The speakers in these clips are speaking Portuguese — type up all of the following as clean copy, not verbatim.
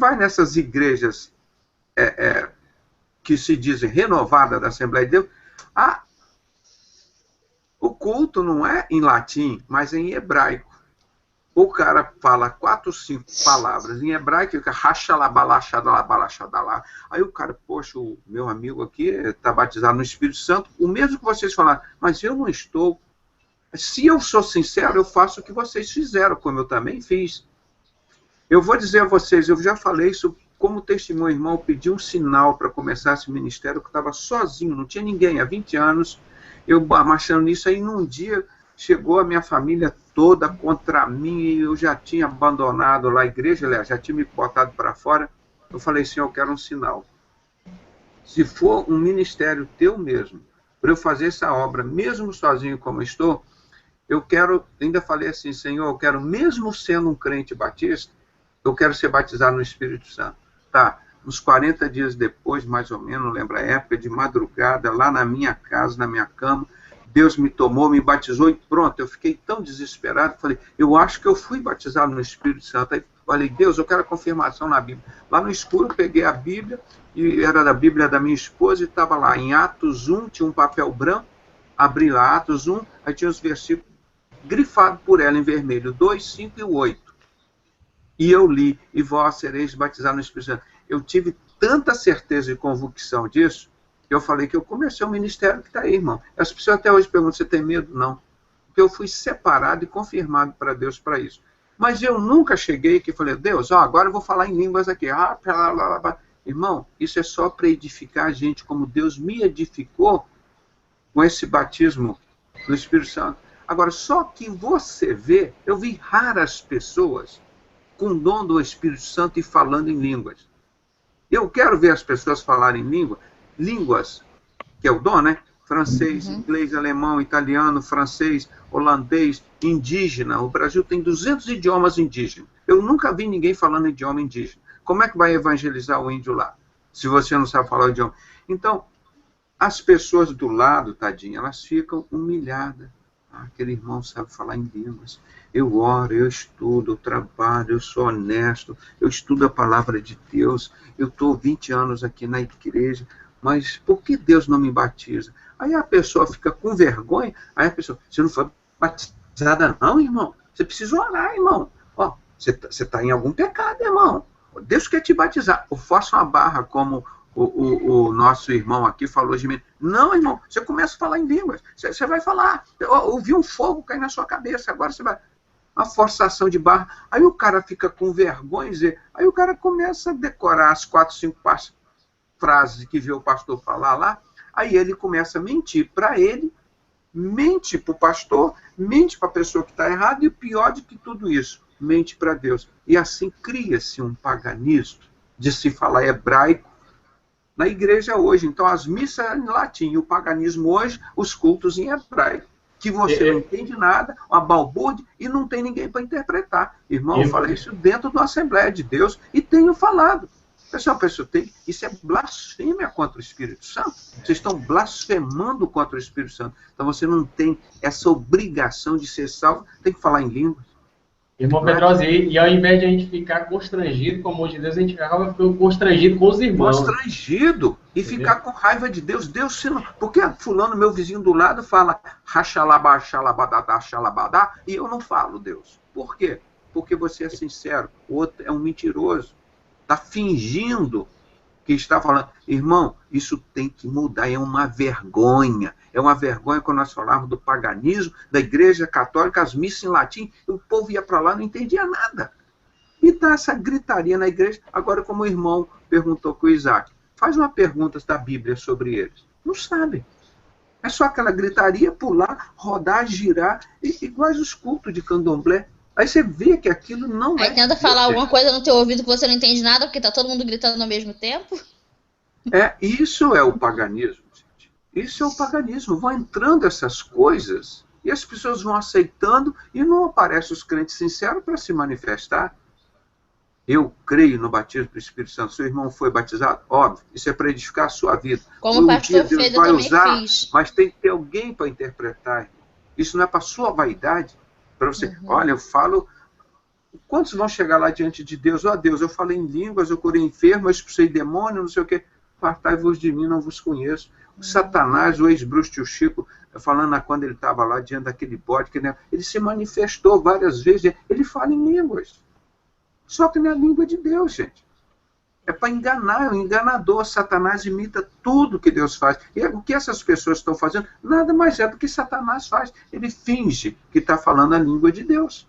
vai nessas igrejas que se dizem renovadas da Assembleia de Deus, o culto não é em latim, mas é em hebraico. O cara fala 4, 5 palavras em hebraico, fica rachalabalaxadalabalachadalá. Aí o cara, poxa, o meu amigo aqui está batizado no Espírito Santo, o mesmo que vocês falaram, mas eu não estou. Se eu sou sincero, eu faço o que vocês fizeram, como eu também fiz. Eu vou dizer a vocês, eu já falei isso como testemunho, irmão, eu pedi um sinal para começar esse ministério, que eu estava sozinho, não tinha ninguém, há 20 anos, eu marchando nisso, aí num dia chegou a minha família toda contra mim, e eu já tinha abandonado lá a igreja, aliás, já tinha me botado para fora. Eu falei assim, eu quero um sinal. Se for um ministério teu mesmo, para eu fazer essa obra, mesmo sozinho como estou, eu quero, ainda falei assim, Senhor, eu quero, mesmo sendo um crente batista, eu quero ser batizado no Espírito Santo. Tá, uns 40 dias depois, mais ou menos, não lembro a época, de madrugada, lá na minha casa, na minha cama, Deus me tomou, me batizou e pronto, eu fiquei tão desesperado, falei, eu acho que eu fui batizado no Espírito Santo. Aí falei, Deus, eu quero a confirmação na Bíblia. Lá no escuro, peguei a Bíblia, e era da Bíblia da minha esposa, e estava lá em Atos 1, tinha um papel branco, abri lá Atos 1, aí tinha os versículos grifados por ela em vermelho, 2, 5 e 8. E eu li, e vós sereis batizados no Espírito Santo. Eu tive tanta certeza e convicção disso, que eu falei que eu comecei o ministério que está aí, irmão. As pessoas até hoje perguntam, você tem medo? Não. Porque eu fui separado e confirmado para Deus para isso. Mas eu nunca cheguei que falei, Deus, agora eu vou falar em línguas aqui. Irmão, isso é só para edificar a gente, como Deus me edificou com esse batismo do Espírito Santo. Agora, só que você vê, eu vi raras pessoas com o dom do Espírito Santo e falando em línguas. Eu quero ver as pessoas falarem línguas, que é o dom, né? Francês, inglês, alemão, italiano, francês, holandês, indígena. O Brasil tem 200 idiomas indígenas. Eu nunca vi ninguém falando idioma indígena. Como é que vai evangelizar o índio lá, se você não sabe falar o idioma? Então, as pessoas do lado, tadinha, elas ficam humilhadas. Aquele irmão sabe falar em línguas. Eu oro, eu estudo, eu trabalho, eu sou honesto, eu estudo a palavra de Deus, eu estou 20 anos aqui na igreja, mas por que Deus não me batiza? Aí a pessoa fica com vergonha, aí a pessoa, você não foi batizada não, irmão? Você precisa orar, irmão. Você está em algum pecado, irmão. Deus quer te batizar. Eu faço uma barra como o nosso irmão aqui falou de mim. Não, irmão, você começa a falar em línguas. Você vai falar. Eu vi um fogo cair na sua cabeça, agora você vai... Uma forçação de barra. Aí o cara fica com vergonha, aí o cara começa a decorar as 4, 5 frases que vê o pastor falar lá, aí ele começa a mentir para ele, mente para o pastor, mente para a pessoa que está errada, e o pior de que tudo isso, mente para Deus. E assim cria-se um paganismo de se falar hebraico na igreja hoje. Então as missas em latim, o paganismo hoje, os cultos em hebraico. Que você não entende nada, uma balbúrdia, e não tem ninguém para interpretar. Irmão, eu falei isso dentro da Assembleia de Deus, e tenho falado. Pessoal, isso é blasfêmia contra o Espírito Santo. Vocês estão blasfemando contra o Espírito Santo. Então você não tem essa obrigação de ser salvo, tem que falar em línguas. Irmão Pedrosa, e ao invés de a gente ficar constrangido com o amor de Deus, a gente acaba ficando constrangido com os irmãos. Constrangido e ficar com raiva de Deus. Deus, se não... Porque fulano, meu vizinho do lado, fala rachalabá, xalabadá, xalabadá, e eu não falo, Deus. Por quê? Porque você é sincero. O outro é um mentiroso. Está fingindo que está falando. Irmão, isso tem que mudar. É uma vergonha. É uma vergonha quando nós falávamos do paganismo, da igreja católica, as missas em latim, e o povo ia para lá e não entendia nada. E está essa gritaria na igreja. Agora, como o irmão perguntou com o Isaac, faz uma pergunta da Bíblia sobre eles. Não sabe. É só aquela gritaria, pular, rodar, girar, iguais os cultos de candomblé. Aí você vê que aquilo não é... Aí tenta falar alguma coisa no teu ouvido que você não entende nada, porque está todo mundo gritando ao mesmo tempo. Isso é o paganismo, gente. Isso é o paganismo. Vão entrando essas coisas e as pessoas vão aceitando e não aparecem os crentes sinceros para se manifestar. Eu creio no batismo do Espírito Santo. Seu irmão foi batizado? Óbvio. Isso é para edificar a sua vida. Como o pastor fez, eu também fiz. Mas tem que ter alguém para interpretar. Isso não é para sua vaidade. Para você, olha, eu falo Quantos vão chegar lá diante de Deus? Ó Deus, eu falei em línguas, eu curei enfermo, eu expulsei demônio, não sei o quê. Apartai-vos de mim, não vos conheço. O Satanás, o ex-bruxo tio Chico, falando quando ele estava lá diante daquele bode, ele se manifestou várias vezes, ele fala em línguas. Só que não é a língua de Deus, gente. É para enganar, é um enganador. Satanás imita tudo que Deus faz. E o que essas pessoas estão fazendo, nada mais é do que Satanás faz. Ele finge que está falando a língua de Deus.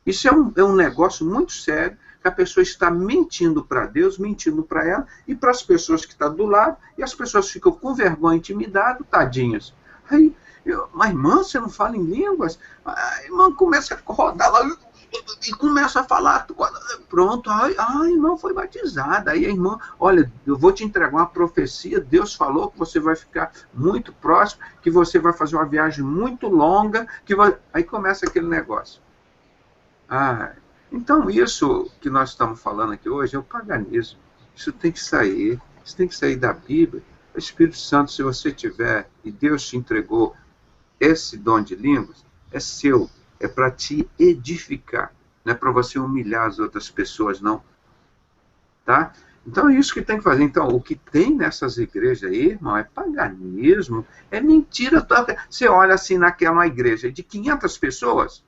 Isso é um negócio muito sério, que a pessoa está mentindo para Deus, mentindo para ela, e para as pessoas que estão do lado, e as pessoas ficam com vergonha, intimidadas, tadinhas. Aí, mas irmã, você não fala em línguas? A irmã começa a rodar lá, e começa a falar, pronto, a irmã foi batizada. Aí a irmã, olha, eu vou te entregar uma profecia, Deus falou que você vai ficar muito próximo, que você vai fazer uma viagem muito longa, aí começa aquele negócio. Então isso que nós estamos falando aqui hoje é o paganismo. Isso tem que sair da Bíblia. O Espírito Santo, se você tiver, e Deus te entregou esse dom de línguas, é seu, é para te edificar, não é para você humilhar as outras pessoas, não. Tá? Então é isso que tem que fazer. Então, o que tem nessas igrejas aí, irmão, é paganismo, é mentira. Você olha assim naquela igreja de 500 pessoas,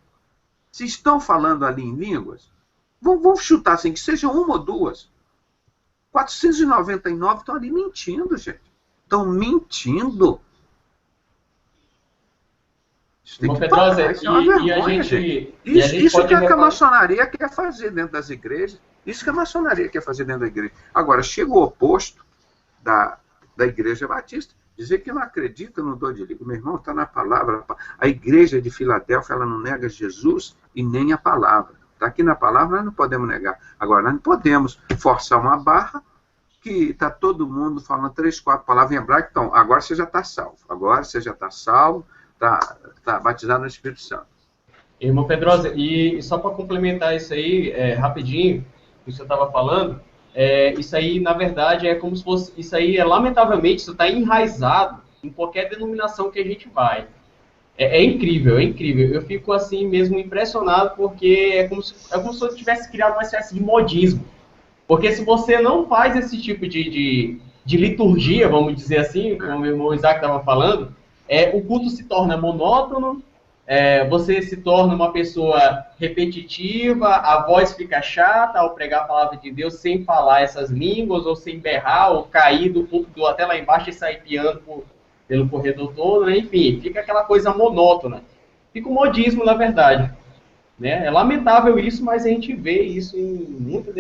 se estão falando ali em línguas, vamos chutar assim, que seja uma ou duas. 499 estão ali mentindo, gente. Estão mentindo. Isso tem que parar, isso é uma vergonha, gente. Isso que a maçonaria quer fazer dentro das igrejas. Isso que a maçonaria quer fazer dentro da igreja. Agora, chega o oposto da Igreja Batista, dizer que não acredita no dom de língua. Meu irmão, está na palavra. A igreja de Filadélfia, ela não nega Jesus e nem a palavra. Está aqui na palavra, nós não podemos negar. Agora, nós não podemos forçar uma barra que está todo mundo falando 3, 4 palavras em hebraico. Então, agora você já está salvo. Agora você já está salvo, está batizado no Espírito Santo. Irmão Pedrosa, e só para complementar isso aí, rapidinho, que você estava falando, isso aí, na verdade, é como se fosse... Isso aí, lamentavelmente, isso está enraizado em qualquer denominação que a gente vai. É incrível, é incrível. Eu fico, assim, mesmo impressionado, porque é como se eu tivesse criado uma espécie de modismo. Porque se você não faz esse tipo de liturgia, vamos dizer assim, como o meu irmão Isaac estava falando, o culto se torna monótono, você se torna uma pessoa repetitiva, a voz fica chata ao pregar a palavra de Deus sem falar essas línguas, ou sem berrar, ou cair do púlpito até lá embaixo e sair piando pelo corredor todo, né? Enfim, fica aquela coisa monótona. Fica um modismo, na verdade. Né? É lamentável isso, mas a gente vê isso em muitas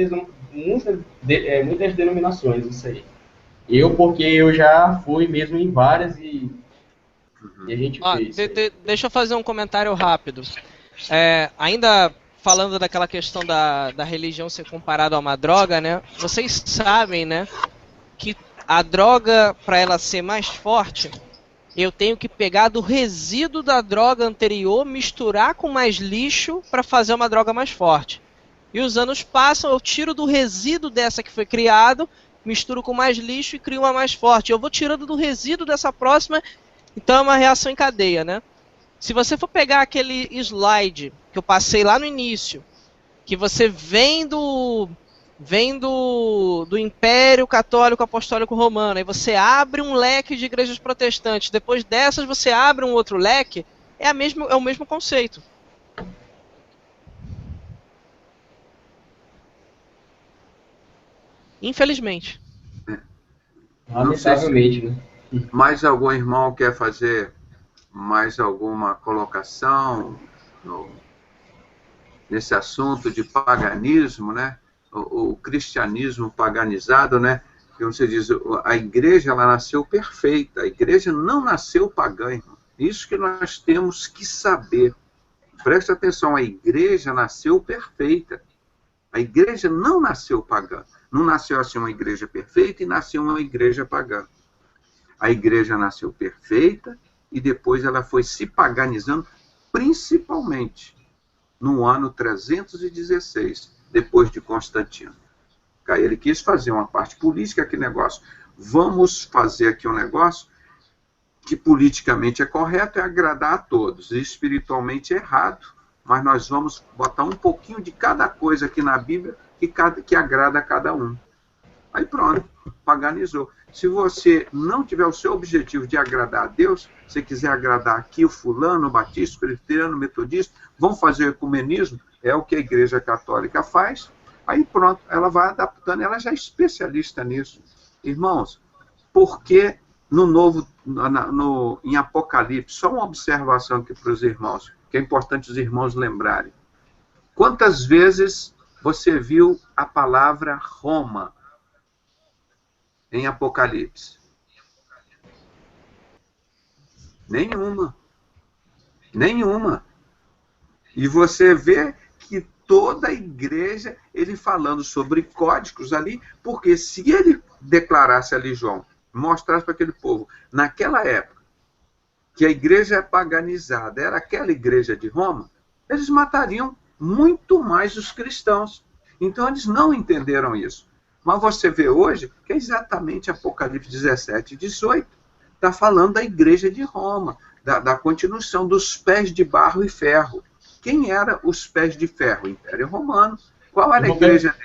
denominações, isso aí. Porque eu já fui mesmo em várias e a gente vê. Deixa eu fazer um comentário rápido. Ainda falando daquela questão da religião ser comparada a uma droga, né? Vocês sabem, né, que a droga, para ela ser mais forte, eu tenho que pegar do resíduo da droga anterior, misturar com mais lixo para fazer uma droga mais forte. E os anos passam, eu tiro do resíduo dessa que foi criado, misturo com mais lixo e crio uma mais forte. Eu vou tirando do resíduo dessa próxima, então é uma reação em cadeia, né? Se você for pegar aquele slide que eu passei lá no início, que você vem do Império Católico Apostólico Romano, aí você abre um leque de igrejas protestantes, depois dessas você abre um outro leque, é o mesmo conceito. Infelizmente. Lamentavelmente, né? Mais algum irmão quer fazer mais alguma colocação nesse assunto de paganismo, né? O cristianismo paganizado, né? Que você diz, a igreja ela nasceu perfeita, a igreja não nasceu pagã, irmão. Isso que nós temos que saber. Preste atenção, a igreja nasceu perfeita. A igreja não nasceu pagã. Não nasceu assim uma igreja perfeita e nasceu uma igreja pagã. A igreja nasceu perfeita e depois ela foi se paganizando, principalmente no ano 316, depois de Constantino. Ele quis fazer uma parte política, que negócio. Vamos fazer aqui um negócio que politicamente é correto, é agradar a todos, e espiritualmente é errado, mas nós vamos botar um pouquinho de cada coisa aqui na Bíblia que agrada a cada um. Aí pronto, paganizou. Se você não tiver o seu objetivo de agradar a Deus, se quiser agradar aqui o fulano, o batista, o presbiteriano, o metodista, vão fazer o ecumenismo, é o que a Igreja Católica faz, aí pronto, ela vai adaptando, ela já é especialista nisso. Irmãos, por que em Apocalipse, só uma observação aqui para os irmãos, que é importante os irmãos lembrarem. Quantas vezes você viu a palavra Roma em Apocalipse? Nenhuma. Nenhuma. E você vê que toda a igreja, ele falando sobre códigos ali, porque se ele declarasse ali, João, mostrasse para aquele povo, naquela época, que a igreja paganizada era aquela igreja de Roma, eles matariam muito mais os cristãos. Então eles não entenderam isso. Mas você vê hoje que é exatamente Apocalipse 17 e 18. Está falando da igreja de Roma, da continuação dos pés de barro e ferro. Quem eram os pés de ferro? O Império Romano. Qual era a igreja?